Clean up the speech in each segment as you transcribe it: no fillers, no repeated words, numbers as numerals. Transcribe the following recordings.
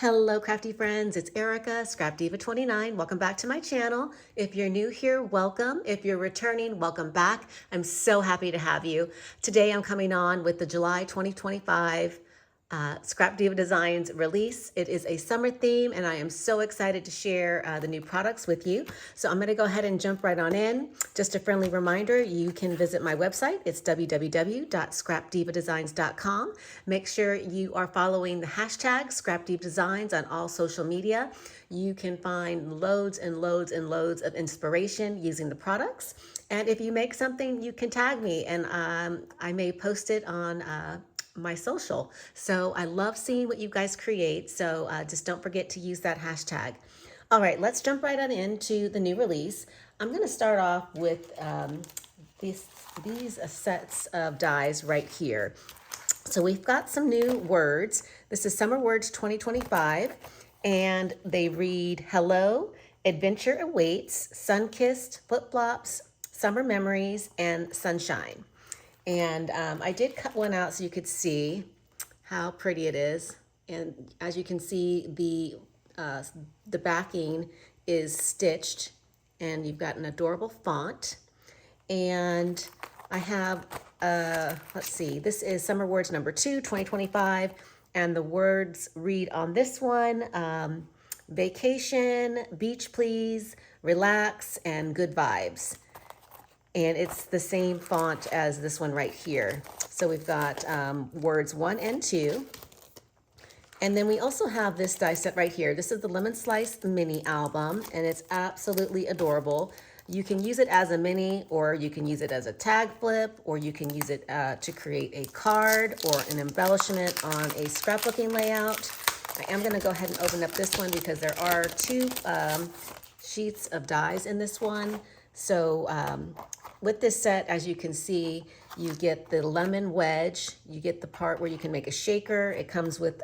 Hello crafty friends, it's Erica, ScrapDiva 29. Welcome back to my channel. If you're new here, welcome. If you're returning, welcome back. I'm so happy to have you. Today I'm coming on with the July 2025 ScrapDiva Designs release. It is a summer theme and I am so excited to share the new products with you. So I'm gonna go ahead and jump right on in. Just a friendly reminder, you can visit my website. It's www.scrapdivadesigns.com. Make sure you are following the hashtag ScrapDiva Designs on all social media. You can find loads and loads and loads of inspiration using the products. And if you make something, you can tag me and I may post it on my social. So I love seeing what you guys create. So just don't forget to use that hashtag. All right, let's jump right on into the new release. I'm going to start off with these sets of dies right here. So we've got some new words. This is Summer Words 2025, and they read hello, adventure awaits, sun-kissed, flip-flops, summer memories, and sunshine. And I did cut one out so you could see how pretty it is. And as you can see, the backing is stitched and you've got an adorable font. And I have, let's see, this is Summer Words number 2, 2025. And the words read on this one, vacation, beach please, relax, and good vibes. And it's the same font as this one right here. So we've got words 1 and 2. And then we also have this die set right here. This is the Lemon Slice mini album, and it's absolutely adorable. You can use it as a mini, or you can use it as a tag flip, or you can use it to create a card or an embellishment on a scrapbooking layout. I am gonna go ahead and open up this one because there are 2 sheets of dies in this one. So with this set, as you can see, you get the lemon wedge, you get the part where you can make a shaker. It comes with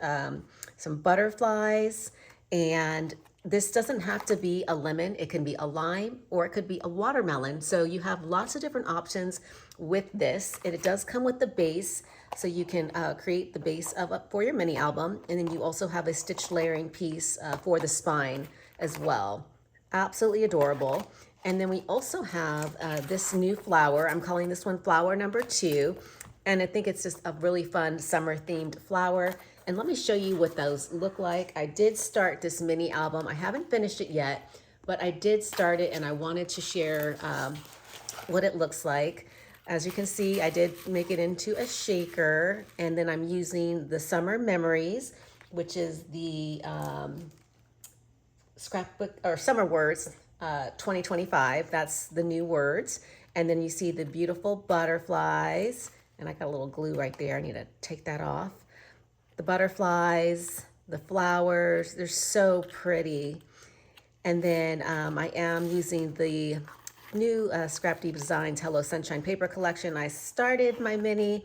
some butterflies, and this doesn't have to be a lemon. It can be a lime or it could be a watermelon. So you have lots of different options with this. And it does come with the base, so you can create the base for your mini album. And then you also have a stitched layering piece for the spine as well. Absolutely adorable. And then we also have this new flower. I'm calling this one flower number 2. And I think it's just a really fun summer themed flower. And let me show you what those look like. I did start this mini album. I haven't finished it yet, but I did start it and I wanted to share what it looks like. As you can see, I did make it into a shaker, and then I'm using the Summer Memories, which is the scrapbook or Summer Words 2025. That's the new words. And then you see the beautiful butterflies, and I got a little glue right there. I need to take that off. The butterflies, the flowers, they're so pretty. And then I am using the new ScrapDiva Designs Hello Sunshine paper collection. I started my mini,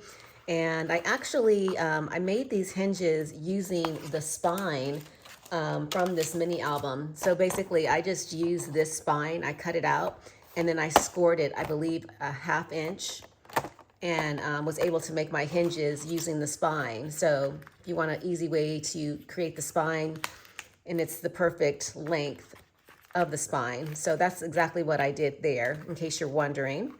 and I actually I made these hinges using the spine from this mini album. So basically I just used this spine, I cut it out, and then I scored it, I believe, a 1/2 inch, and was able to make my hinges using the spine. So if you want an easy way to create the spine, and it's the perfect length of the spine. So that's exactly what I did there, in case you're wondering.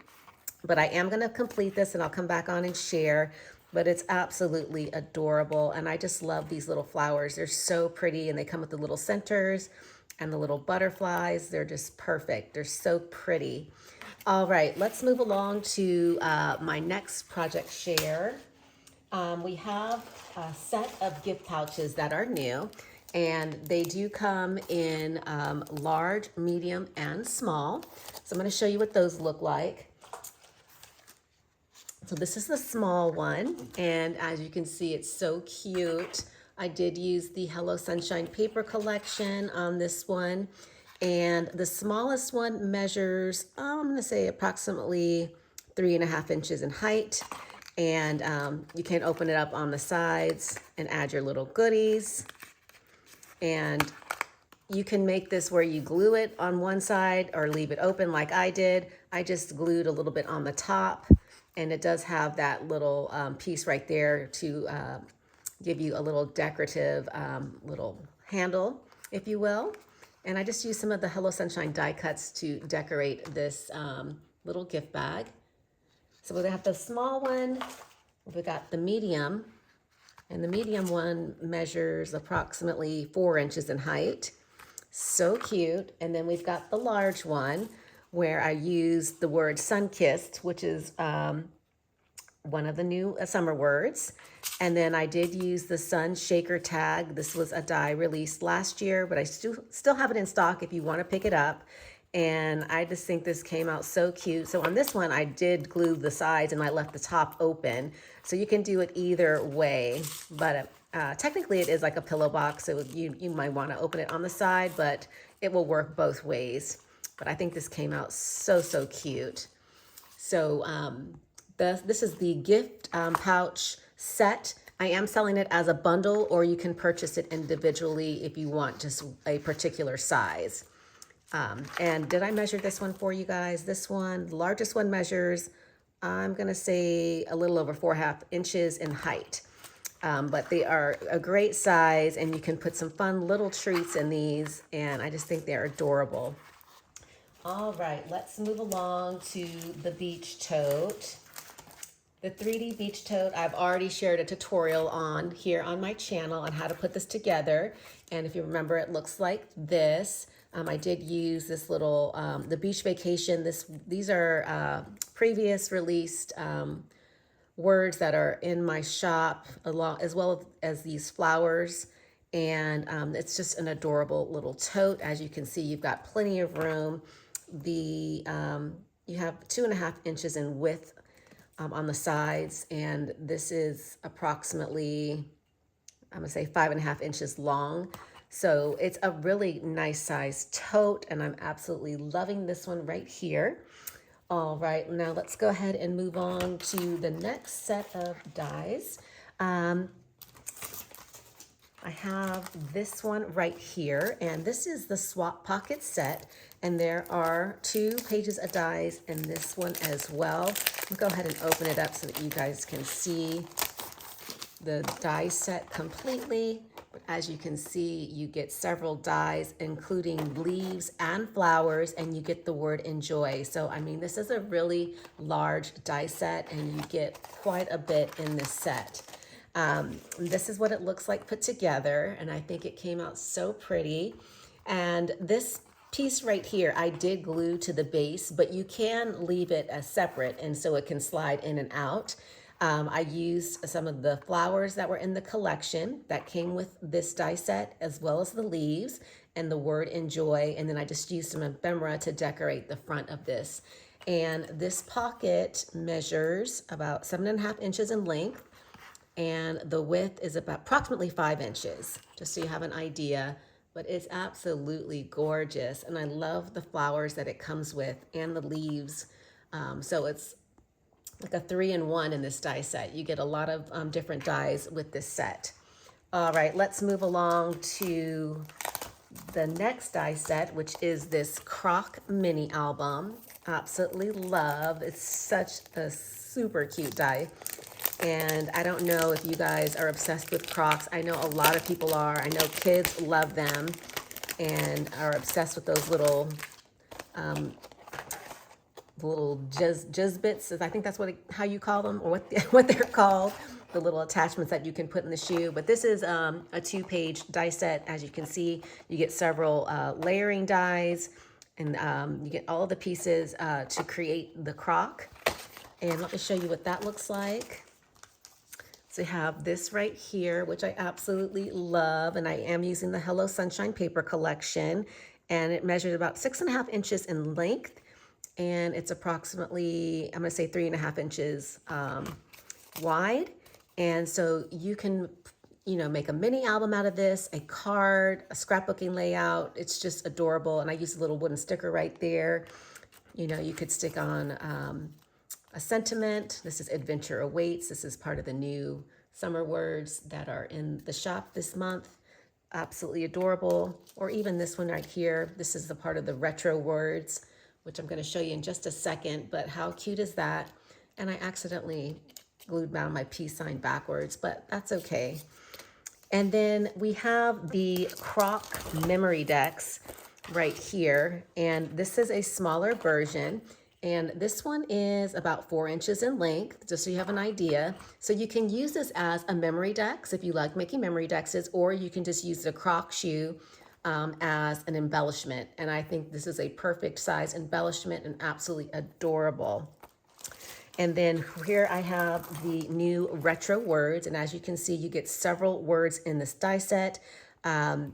But I am gonna complete this and I'll come back on and share. But it's absolutely adorable. And I just love these little flowers. They're so pretty, and they come with the little centers and the little butterflies. They're just perfect. They're so pretty. All right, let's move along to my next project share. We have a set of gift pouches that are new, and they do come in large, medium, and small. So I'm gonna show you what those look like. So this is the small one, and as you can see, it's so cute. I did use the Hello Sunshine paper collection on this one, and the smallest one measures, I'm gonna say approximately 3.5 inches in height, and you can open it up on the sides and add your little goodies. And you can make this where you glue it on one side or leave it open like I did. I just glued a little bit on the top, and it does have that little piece right there to give you a little decorative little handle, if you will. And I just used some of the Hello Sunshine die cuts to decorate this little gift bag. So we have the small one, we got the medium, and the medium one measures approximately 4 inches in height. So cute. And then we've got the large one where I used the word sun-kissed, which is one of the new summer words. And then I did use the Sun Shaker tag. This was a die released last year, but I still have it in stock if you want to pick it up. And I just think this came out so cute. So on this one, I did glue the sides and I left the top open. So you can do it either way, but technically it is like a pillow box. So you might want to open it on the side, but it will work both ways. But I think this came out so, so cute. So this is the gift pouch set. I am selling it as a bundle, or you can purchase it individually if you want just a particular size. And did I measure this one for you guys? This one, the largest one measures, I'm going to say a little over 4.5 inches in height. But they are a great size, and you can put some fun little treats in these, and I just think they're adorable. All right, let's move along to the beach tote. The 3D beach tote, I've already shared a tutorial on here on my channel on how to put this together. And if you remember, it looks like this. I did use this little, the beach vacation. These are previous released words that are in my shop, as well as these flowers. And it's just an adorable little tote. As you can see, you've got plenty of room. You have 2.5 inches in width on the sides, and this is approximately, I'm gonna say 5.5 inches long. So it's a really nice size tote, and I'm absolutely loving this one right here. All right, now let's go ahead and move on to the next set of dies. I have this one right here, and this is the Swap Pocket set, and there are 2 pages of dies in this one as well. I'll go ahead and open it up so that you guys can see the die set completely. But as you can see, you get several dies, including leaves and flowers, and you get the word enjoy. So, I mean, this is a really large die set, and you get quite a bit in this set. This is what it looks like put together, and I think it came out so pretty. And this piece right here, I did glue to the base, but you can leave it as separate, and so it can slide in and out. I used some of the flowers that were in the collection that came with this die set, as well as the leaves and the word enjoy. And then I just used some ephemera to decorate the front of this. And this pocket measures about 7.5 inches in length, and the width is about approximately 5 inches, just so you have an idea. But it's absolutely gorgeous, and I love the flowers that it comes with and the leaves. So it's like a 3-in-1 in this die set. You get a lot of different dies with this set. All right, let's move along to the next die set, which is this Croc mini album. Absolutely love. It's such a super cute die. And I don't know if you guys are obsessed with Crocs. I know a lot of people are. I know kids love them and are obsessed with those little jizz bits. I think that's how you call them, or what they're called, the little attachments that you can put in the shoe. But this is a 2-page die set. As you can see, you get several layering dies, and you get all of the pieces to create the Croc. And let me show you what that looks like. So you have this right here, which I absolutely love, and I am using the Hello Sunshine paper collection, and it measures about 6.5 inches in length, and it's approximately, I'm gonna say 3.5 inches wide. And so you can, make a mini album out of this, a card, a scrapbooking layout. It's just adorable, and I use a little wooden sticker right there. You could stick on a sentiment. This is Adventure Awaits. This is part of the new summer words that are in the shop this month. Absolutely adorable. Or even this one right here. This is the part of the retro words, which I'm going to show you in just a second. But how cute is that? And I accidentally glued down my peace sign backwards, but that's okay. And then we have the Croc memory decks right here. And this is a smaller version. And this one is about 4 inches in length, just so you have an idea. So you can use this as a memory deck if you like making memory decks, or you can just use the Croc shoe as an embellishment. And I think this is a perfect size embellishment and absolutely adorable. And then here I have the new retro words. And as you can see, you get several words in this die set. And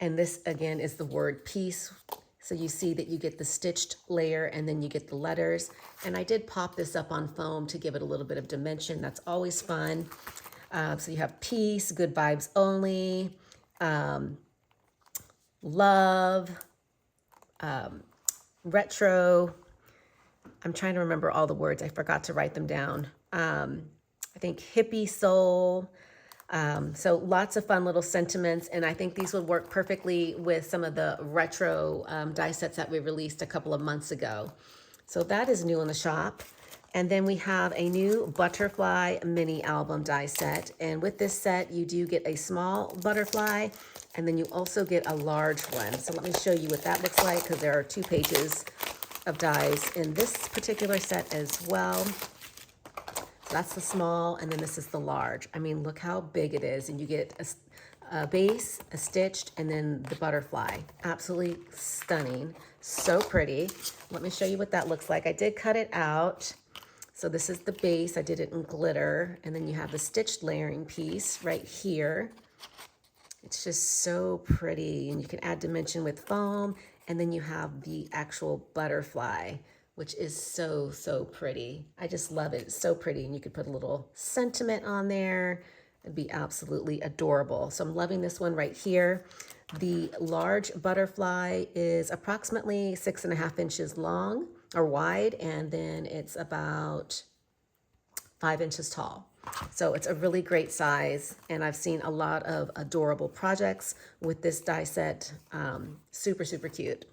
this again is the word peace. So you see that you get the stitched layer and then you get the letters. And I did pop this up on foam to give it a little bit of dimension. That's always fun. So you have peace, good vibes only, love, retro. I'm trying to remember all the words. I forgot to write them down. I think hippie soul. So lots of fun little sentiments, and I think these would work perfectly with some of the retro die sets that we released a couple of months ago. So that is new in the shop. And then we have a new butterfly mini album die set. And with this set, you do get a small butterfly, and then you also get a large one. So let me show you what that looks like, because there are 2 pages of dies in this particular set as well. So that's the small, and then this is the large. I mean, look how big it is. And you get a base, a stitched, and then the butterfly. Absolutely stunning. So pretty. Let me show you what that looks like. I did cut it out. So this is the base. I did it in glitter. And then you have the stitched layering piece right here. It's just so pretty. And you can add dimension with foam. And then you have the actual butterfly, which is so, so pretty. I just love it. It's so pretty. And you could put a little sentiment on there. It'd be absolutely adorable. So I'm loving this one right here. The large butterfly is approximately 6.5 inches long or wide, and then it's about 5 inches tall. So it's a really great size, and I've seen a lot of adorable projects with this die set. Super, super cute.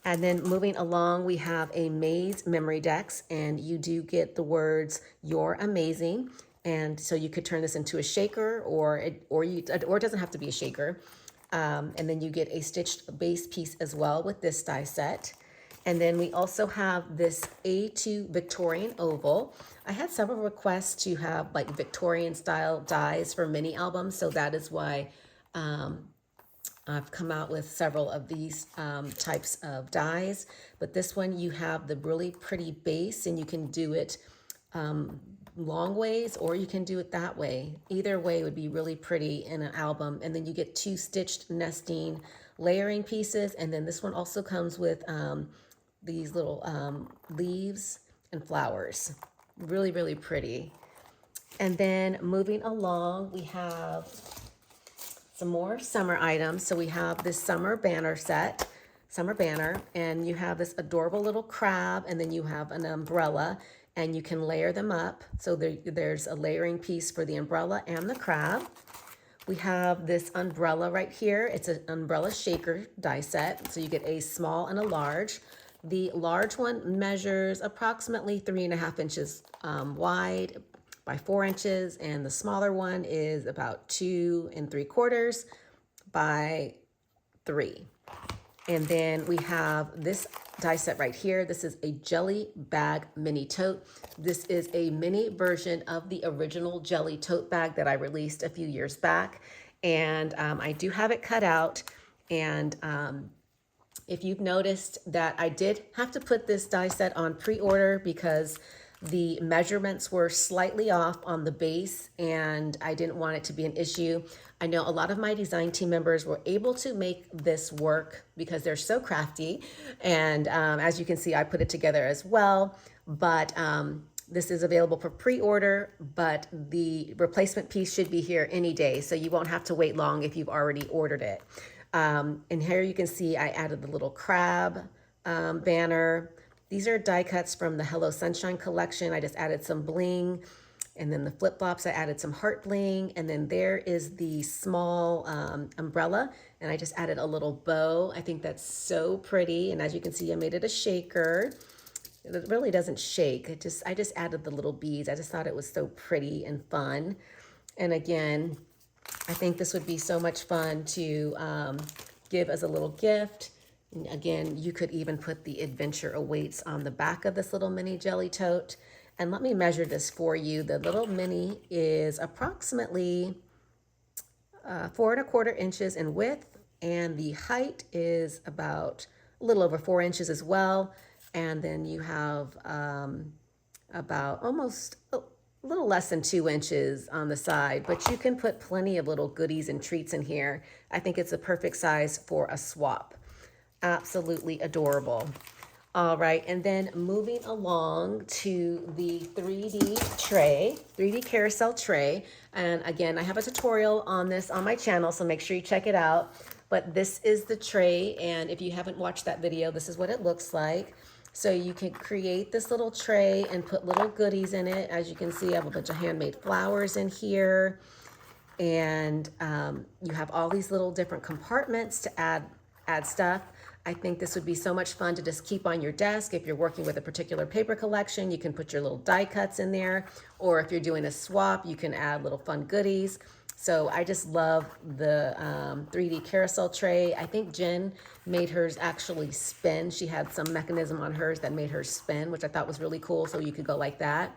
And then moving along, we have a maze memory decks, and you do get the words "You're amazing," and so you could turn this into a shaker, or it doesn't have to be a shaker. And then you get a stitched base piece as well with this die set. And then we also have this A2 Victorian oval. I had several requests to have like Victorian style dies for mini albums, so that is why I've come out with several of these types of dies. But this one, you have the really pretty base, and you can do it long ways, or you can do it that way. Either way would be really pretty in an album. And then you get 2 stitched nesting layering pieces. And then this one also comes with these little leaves and flowers. Really, really pretty. And then moving along, we have some more summer items. So we have this summer banner set, summer banner, and you have this adorable little crab, and then you have an umbrella, and you can layer them up. So there's a layering piece for the umbrella and the crab. We have this umbrella right here. It's an umbrella shaker die set. So you get a small and a large. The large one measures approximately 3.5 inches wide by 4 inches, and the smaller one is about 2 3/4 by 3. And then we have this die set right here. This is a jelly bag mini tote. This is a mini version of the original jelly tote bag that I released a few years back. And I do have it cut out. And if you've noticed that I did have to put this die set on pre-order because the measurements were slightly off on the base, and I didn't want it to be an issue. I know a lot of my design team members were able to make this work because they're so crafty. And as you can see, I put it together as well. But this is available for pre-order, but the replacement piece should be here any day. So you won't have to wait long if you've already ordered it. And here you can see I added the little crab banner. These are die cuts from the Hello Sunshine collection. I just added some bling. And then the flip-flops, I added some heart bling. And then there is the small umbrella. And I just added a little bow. I think that's so pretty. And as you can see, I made it a shaker. It really doesn't shake. I just added the little beads. I just thought it was so pretty and fun. And again, I think this would be so much fun to give as a little gift. And again, you could even put the adventure awaits on the back of this little mini jelly tote. And let me measure this for you. The little mini is approximately 4¼ inches in width, and the height is about a little over 4 inches as well. And then you have about almost a little less than 2 inches on the side, but you can put plenty of little goodies and treats in here. I think it's a perfect size for a swap. Absolutely adorable. All right, and then moving along to the 3D tray, 3D carousel tray. And again, I have a tutorial on this on my channel, so make sure you check it out. But this is the tray, and if you haven't watched that video, this is what it looks like. So you can create this little tray and put little goodies in it. As you can see, I have a bunch of handmade flowers in here. And you have all these little different compartments to add stuff. I think this would be so much fun to just keep on your desk. If you're working with a particular paper collection, you can put your little die cuts in there. Or if you're doing a swap, you can add little fun goodies. So I just love the 3D carousel tray. I think Jen made hers actually spin. She had some mechanism on hers that made her spin, which I thought was really cool. So you could go like that.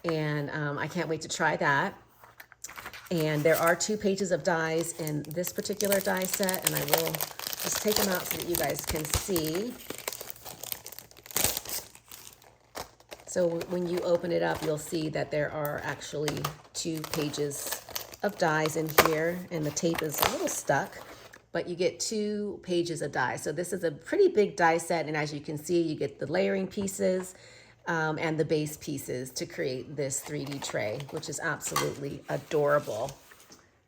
And I can't wait to try that. And there are 2 pages of dies in this particular die set, and I will just take them out so that you guys can see. So when you open it up, you'll see that there are actually 2 pages of dies in here, and the tape is a little stuck, but you get 2 pages of die. So this is a pretty big die set, and as you can see, you get the layering pieces and the base pieces to create this 3D tray, which is absolutely adorable.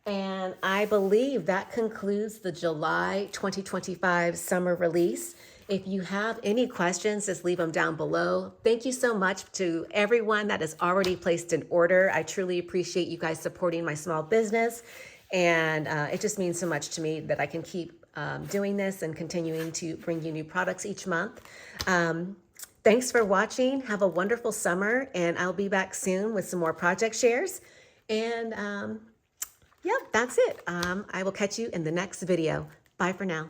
And I believe that concludes the July 2025 summer release. If you have any questions, just leave them down below. Thank you so much to everyone that has already placed an order. I truly appreciate you guys supporting my small business. And it just means so much to me that I can keep doing this and continuing to bring you new products each month. Thanks for watching. Have a wonderful summer, and I'll be back soon with some more project shares. And yep, that's it. I will catch you in the next video. Bye for now.